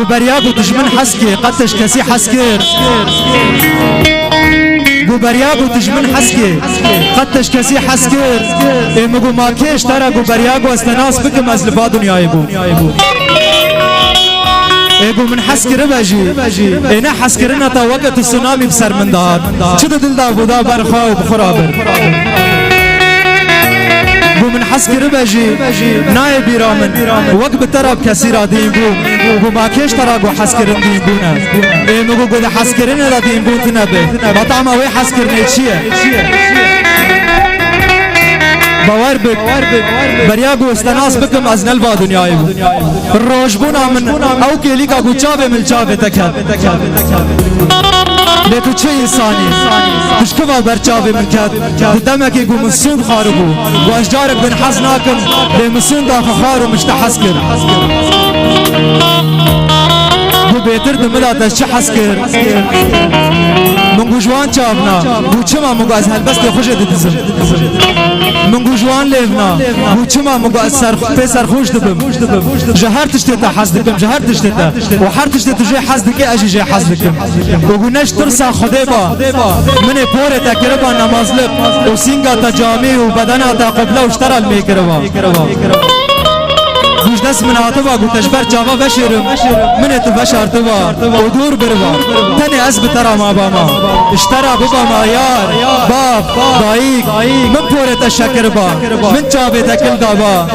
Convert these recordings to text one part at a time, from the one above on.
برياغو تجمن حسكي قدش كسي حسكر برياغو تجمن حسكي قدش كسي حسكر مگو ماكيش ترى برياغو استناس بكم از لفا دنيا يبو ايگو من حسكر باجي انا حسكرنا تا وقت السونامي بسر من دار چد دل دا بودا برخا و بخرابر بو من حسكر باجي ناي بيرامن وقت بتراب كثيرا دين بو ما كيش تراغو حسكرن دين بونا مگو قد حسكرن دا دين بون تنبه بطعما وي حسكرن چيه باور بك برياغو استناس بكم از نلبا دنياي بو روشبونا من او كيلي کا گچاوه ملچاوه تكت لتو چه انساني تشكوا برچاوه ملكت دمك يقو مسون خاربو واشجارك بن حزناكم لمسون دا خارو مشتحس كر بو بيتر دملا تشي حسكر منگو جوان چاونا بو چما منگو از هلبست خوش ددزم منگو جوان لیونا بو چما منگو از سر خوش دبم جهر تشتتا حس دکم جهر تشتتا و هر تشتتا جه حس دکی اجی جه حس دکم بگو نش ترسا خده با من پوره تکربا نمازلب و سینگا تا جامی و بدنا تا قبله و اشترال میکربا گوش دست من آتوا گو تشبر چاوا بشیرم من تو بشارتوا و دور بروا تنی از بترا ما باما اشترا ببا ما یار باب دایک من پوره تشکر با من چاوه تکل دابا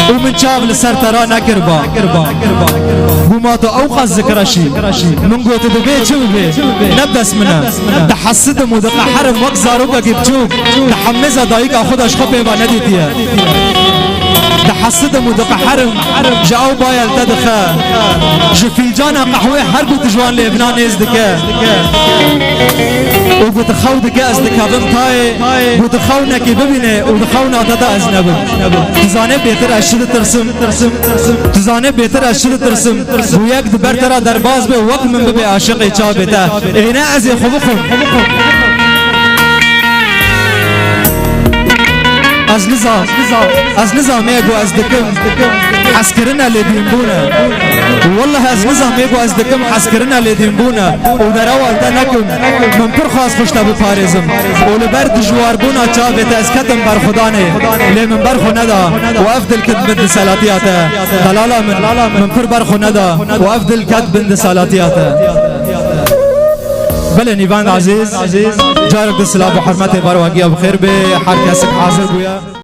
ومن شاف لسر ترى نكربا بما تو اوقات ذكرشي من قوت دبي شو بي نبدس منها تحسد مدق حرم وقت زاروكا جبتوك تحمزها دايك اخدها شخبي با نديتيها تحسد مدق حرم جاو بايل تدخا جفيلجانا قحوه حربو تجوان لبنان ازدكا وقلت خودك ازدكا بمتاي قلت خونك ببيني ودخونا تدا ازنبو تزانه بيتر اشد ترسم تزانه بيتر اشد ترسم وياك دبر ترى درباز به وقت من ببي عاشق چابته هنا ازي خبخم از نظام يقو از دكم حسكرنا لدينبونا والله از نظام يقو از دكم حسكرنا لدينبونا ودروا تنكم من برخاص خشتا بفارزم ولبرد جواربونا چاوت از كتم برخداني لي من برخو ندا وافدل كد بند سالاتياته دلالا من پر برخو ندا وافدل كد بند سالاتياته بله نیوان عزیز جارك دستلا بحرمت بارواقی بخير به هر کس حاضر بویا